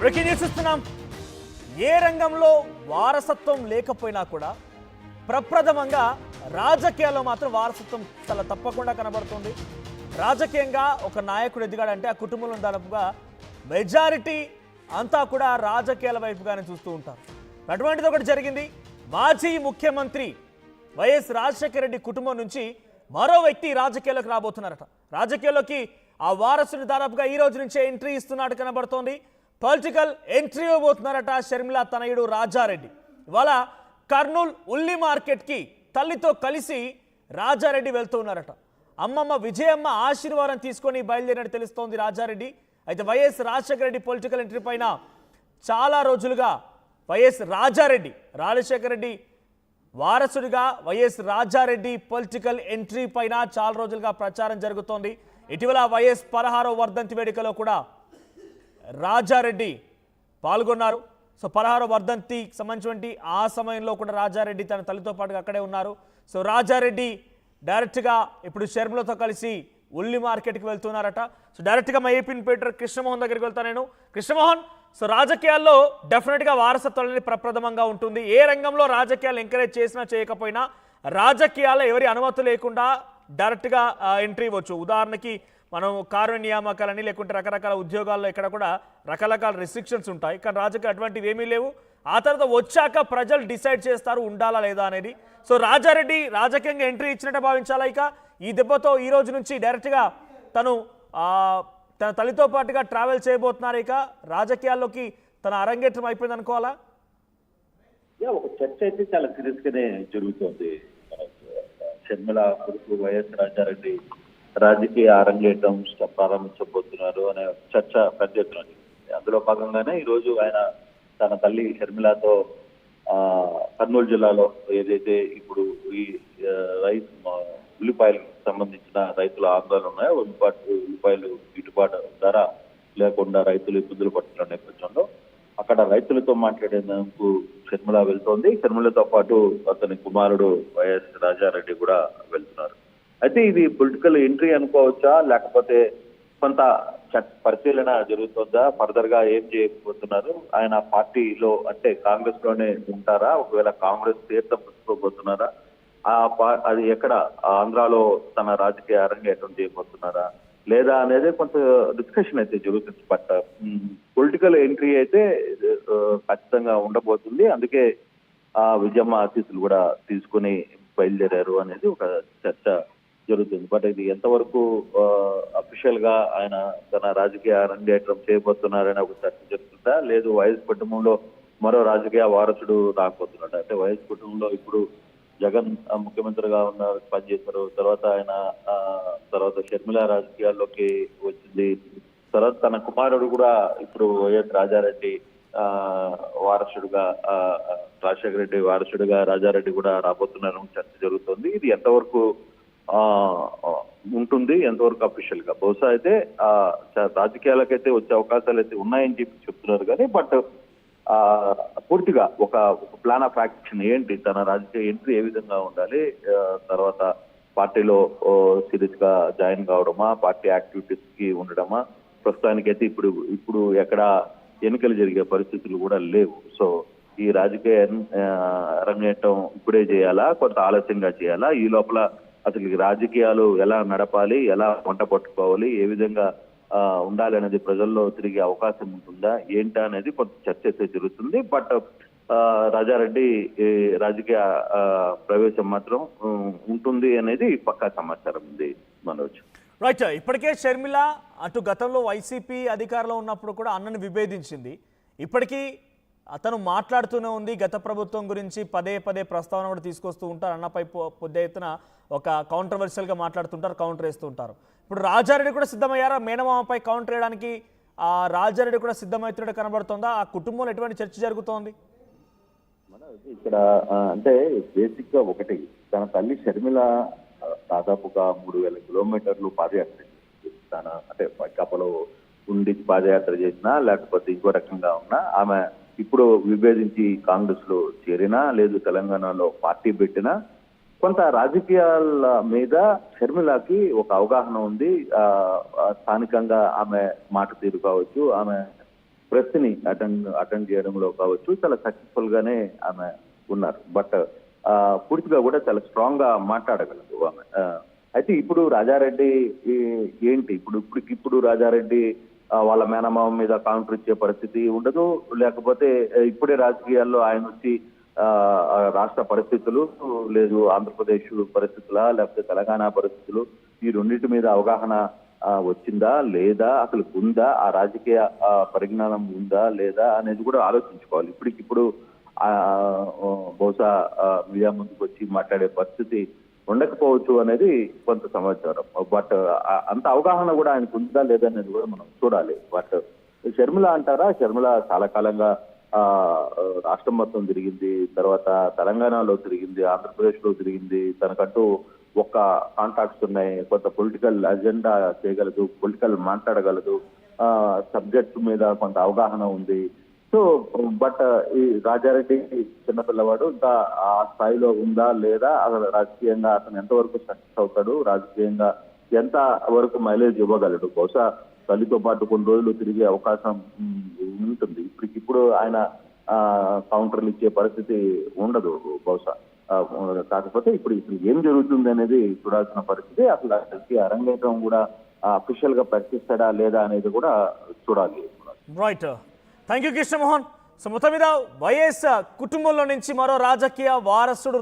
Breaking news ఇస్తున్నాం. ఏ రంగంలో వారసత్వం లేకపోయినా కూడా ప్రప్రథమంగా రాజకీయాల్లో మాత్రం వారసత్వం చాలా తప్పకుండా కనబడుతుంది. రాజకీయంగా ఒక నాయకుడు ఎదిగాడంటే ఆ కుటుంబంలో దాదాపుగా మెజారిటీ అంతా కూడా రాజకీయాల వైపుగానే చూస్తూ ఉంటారు. అటువంటిది ఒకటి జరిగింది. మాజీ ముఖ్యమంత్రి వైఎస్ రాజశేఖర రెడ్డి కుటుంబం నుంచి మరో వ్యక్తి రాజకీయాల్లోకి రాబోతున్నారట. రాజకీయాల్లోకి ఆ వారసుని దాదాపుగా ఈ రోజు నుంచే ఎంట్రీ ఇస్తున్నట్టు కనబడుతోంది. పొలిటికల్ ఎంట్రీ ఇవ్వబోతున్నారట షర్మిల తనయుడు రాజారెడ్డి. ఇవాళ కర్నూలు ఉల్లి మార్కెట్కి తల్లితో కలిసి రాజారెడ్డి వెళ్తూ ఉన్నారట. అమ్మమ్మ విజయమ్మ ఆశీర్వాదం తీసుకొని బయలుదేరినట్టు తెలుస్తోంది రాజారెడ్డి. అయితే YS Rajasekhara Reddy political entry పైన చాలా రోజులుగా వైఎస్ రాజారెడ్డి రాజశేఖర రెడ్డి వారసుడిగా వైఎస్ రాజారెడ్డి పొలిటికల్ ఎంట్రీ పైన చాలా రోజులుగా ప్రచారం జరుగుతోంది. ఇటీవల వైఎస్ 16వ వర్ధంతి వేడుకలో కూడా రాజారెడ్డి పాల్గొన్నారు. సో 16వ వర్ధంతికి సంబంధించినటువంటి ఆ సమయంలో కూడా రాజారెడ్డి తన తల్లితో పాటుగా అక్కడే ఉన్నారు. సో రాజారెడ్డి డైరెక్ట్గా ఇప్పుడు షర్మిలతో కలిసి ఉల్లి మార్కెట్కి వెళ్తున్నారట. సో డైరెక్ట్గా మా ఏపీ ఇన్స్పెక్టర్ కృష్ణమోహన్ దగ్గరికి వెళ్తాను నేను. కృష్ణమోహన్, సో రాజకీయాల్లో డెఫినెట్గా వారసత్వం అనేది ప్రప్రథమంగా ఉంటుంది. ఏ రంగంలో రాజకీయాలు ఎంకరేజ్ చేసినా చేయకపోయినా రాజకీయాల్లో ఎవరి అనుమతి లేకుండా డైరెక్ట్గా ఎంట్రీ ఇవ్వచ్చు. ఉదాహరణకి మనం కార్మిక నియామకాలని లేకుంటే రకరకాల ఉద్యోగాల్లో ఇక్కడ కూడా రకరకాల రెస్ట్రిక్షన్స్ ఉంటాయి. కానీ రాజకీయ అటువంటివి ఏమీ లేవు. ఆ తర్వాత వచ్చాక ప్రజలు డిసైడ్ చేస్తారు ఉండాలా లేదా అనేది. సో రాజారెడ్డి రాజకీయంగా ఎంట్రీ ఇచ్చినట్టే భావించాలా? ఇక ఈ దెబ్బతో ఈ రోజు నుంచి డైరెక్ట్గా తను తన తల్లితో పాటుగా ట్రావెల్ చేయబోతున్నారు. ఇక రాజకీయాల్లోకి తన అరంగేట్రం అయిపోయింది అనుకోవాలా? ఒక చర్చ అయితే చాలా సీరియస్ గానే జరుగుతోంది. షర్మిల కొడుకు వైఎస్ రాజారెడ్డి రాజకీయ అరంగేట్రం ప్రారంభించబోతున్నారు అనే చర్చ పెద్ద ఎత్తున. అందులో భాగంగానే ఈ రోజు ఆయన తన తల్లి షర్మిలతో కర్నూలు జిల్లాలో ఏదైతే ఇప్పుడు ఈ ఉల్లిపాయలకు సంబంధించిన రైతుల ఆందోళన ఉన్నాయో, ఉల్లిపాయలు గిట్టుబాటు ధర లేకుండా రైతులు ఇబ్బందులు పడుతున్న నేపథ్యంలో అక్కడ రైతులతో మాట్లాడేందుకు షర్మిల వెళ్తోంది. షర్మిలతో పాటు అతని కుమారుడు వైఎస్ రాజారెడ్డి కూడా వెళ్తున్నారు. అయితే ఇది పొలిటికల్ ఎంట్రీ అనుకోవచ్చా, లేకపోతే కొంత పరిశీలన జరుగుతుందా? ఫర్దర్ గా ఏం చేయబోతున్నారు? ఆయన పార్టీలో అంటే కాంగ్రెస్ లోనే ఉంటారా? ఒకవేళ కాంగ్రెస్ తీర్థం పుచ్చుకోబోతున్నారా? అది ఎక్కడ ఆంధ్రాలో తన రాజకీయ అరంగేట్రం చేయబోతున్నారా లేదా అనేది కొంత డిస్కషన్ అయితే జరుగుతుంది. బట్ పొలిటికల్ ఎంట్రీ అయితే ఖచ్చితంగా ఉండబోతుంది. అందుకే విజయమ్మ ఆశీస్సులు కూడా తీసుకుని బయలుదేరారు అనేది ఒక చర్చ జరుగుతుంది. బట్ ఇది ఎంతవరకు అఫీషియల్ గా ఆయన తన రాజకీయ అరంగేట్రం చేయబోతున్నారని ఒక చర్చ జరుగుతుందా, లేదు వైఎస్ కుటుంబంలో మరో రాజకీయ వారసుడు రాకపోతున్నాడు? అంటే వైఎస్ కుటుంబంలో ఇప్పుడు జగన్ ముఖ్యమంత్రిగా ఉన్న పనిచేశారు. తర్వాత ఆయన తర్వాత షర్మిల రాజకీయాల్లోకి వచ్చింది. తర్వాత తన కుమారుడు కూడా ఇప్పుడు వైఎస్ రాజారెడ్డి వారసుడుగా రాజశేఖర రెడ్డి వారసుడుగా రాజారెడ్డి కూడా రాబోతున్నారు చర్చ జరుగుతుంది. ఇది ఎంతవరకు ఉంటుంది, ఎంతవరకు అఫీషియల్ గా? బహుశా అయితే రాజకీయాలకైతే వచ్చే అవకాశాలు అయితే ఉన్నాయని చెప్పి చెప్తున్నారు. కానీ బట్ పూర్తిగా ఒక ప్లాన్ ఆఫ్ యాక్షన్ ఏంటి, తన రాజకీయ ఎంట్రీ ఏ విధంగా ఉండాలి, తర్వాత పార్టీలో సీరియస్ గా జాయిన్ కావడమా, పార్టీ యాక్టివిటీస్ కి ఉండడమా? ప్రస్తుతానికైతే ఇప్పుడు ఎక్కడ ఎన్నికలు జరిగే పరిస్థితులు కూడా లేవు. సో ఈ రాజకీయ అరంగేట్రం ఇప్పుడే చేయాలా, కొంత ఆలస్యంగా చేయాలా? ఈ లోపల అసలు రాజకీయాలు ఎలా నడపాలి, ఎలా వంట పట్టుకోవాలి, ఏ విధంగా ఉండాలి అనేది ప్రజల్లో తిరిగే అవకాశం ఉంటుందా ఏంటా అనేది కొంత చర్చ అయితే జరుగుతుంది. బట్ రాజారెడ్డి రాజకీయ ప్రవేశం మాత్రం ఉంటుంది అనేది పక్కా సమాచారం ఉంది మనోజ్. రైట్. ఇప్పటికే షర్మిల అటు గతంలో వైసీపీ అధికారంలో ఉన్నప్పుడు కూడా అన్నను విభేదించింది. ఇప్పటికీ అతను మాట్లాడుతూనే ఉంది. గత ప్రభుత్వం గురించి పదే పదే ప్రస్తావన కూడా తీసుకొస్తూ ఉంటారు. అన్నపై పెద్ద ఎత్తున ఒక కాంట్రవర్షియల్గా మాట్లాడుతుంటారు, కౌంటర్ వేస్తూ ఉంటారు. ఇప్పుడు రాజారెడ్డి కూడా సిద్ధమయ్యారా మేనమామపై కౌంటర్ వేయడానికి? ఆ రాజారెడ్డి కూడా సిద్ధమవుతున్నట్టు కనబడుతుందా? ఆ కుటుంబంలో ఎటువంటి చర్చ జరుగుతోంది? ఇక్కడ అంటే బేసిక్ గా ఒకటి, తన తల్లి షర్మిల దాదాపుగా 3000 కిలోమీటర్లు పాదయాత్ర తన అంటే వైకాపాలో ఉండి పాదయాత్ర చేసినా లేకపోతే ఇంకో రకంగా ఉన్నా ఆమె ఇప్పుడు విభేదించి కాంగ్రెస్ లో చేరినా లేదు తెలంగాణలో పార్టీ పెట్టినా కొంత రాజకీయాల మీద షర్మిలకి ఒక అవగాహన ఉంది. స్థానికంగా ఆమె మాట తీరు కావచ్చు, ఆమె ప్రెస్ ని అటెండ్ చేయడంలో కావచ్చు చాలా సక్సెస్ఫుల్ గానే ఆమె ఉన్నారు. బట్ పూర్తిగా కూడా చాలా స్ట్రాంగ్ గా మాట్లాడగలదు ఆమె. అయితే ఇప్పుడు రాజారెడ్డి ఏంటి ఇప్పుడు రాజారెడ్డి వాళ్ళ మేనమామ మీద కౌంటర్ ఇచ్చే పరిస్థితి ఉండదు. లేకపోతే ఇప్పుడే రాజకీయాల్లో ఆయన వచ్చి రాష్ట్ర పరిస్థితులు లేదు ఆంధ్రప్రదేశ్ పరిస్థితుల లేకపోతే తెలంగాణ పరిస్థితులు ఈ రెండింటి మీద అవగాహన వచ్చిందా లేదా, అసలు ఉందా, ఆ రాజకీయ పరిజ్ఞానం ఉందా లేదా అనేది కూడా ఆలోచించుకోవాలి. ఇప్పటికిప్పుడు బహుశా మీడియా ముందుకు వచ్చి మాట్లాడే పరిస్థితి ఉండకపోవచ్చు అనేది కొంత సమాచారం. బట్ అంత అవగాహన కూడా ఆయనకు ఉందా లేదా అనేది కూడా మనం చూడాలి. బట్ షర్మిల అంటారా, షర్మిల చాలా కాలంగా రాష్ట్రం మొత్తం తిరిగింది, తర్వాత తెలంగాణలో తిరిగింది, ఆంధ్రప్రదేశ్ లో తిరిగింది, తనకంటూ ఒక్క కాంటాక్ట్స్ ఉన్నాయి, కొంత పొలిటికల్ అజెండా చేయగలదు, పొలిటికల్ మాట్లాడగలదు, సబ్జెక్ట్ మీద కొంత అవగాహన ఉంది. సో బట్ ఈ రాజారెడ్డి చిన్నపిల్లవాడు ఇంకా ఆ స్థాయిలో ఉందా లేదా, అసలు రాజకీయంగా అతను ఎంతవరకు సక్సెస్ అవుతాడు, రాజకీయంగా ఎంత వరకు మైలేజ్ ఇవ్వగలడు, బహుశా తల్లితో పాటు కొన్ని రోజులు తిరిగే అవకాశం ఉంటుంది. ఇప్పటికిప్పుడు ఆయన కౌంటర్లు ఇచ్చే పరిస్థితి ఉండదు బహుశా. కాకపోతే ఇప్పుడు ఏం జరుగుతుంది అనేది చూడాల్సిన పరిస్థితి. అసలు అరంగేట్రం కూడా అఫీషియల్ గా ప్రకటిస్తాడా లేదా అనేది కూడా చూడాలి. Right, thank you Krishnamohan. So మొత్తం మీద వైఎస్ కుటుంబంలో నుంచి మరో రాజకీయ వారసుడు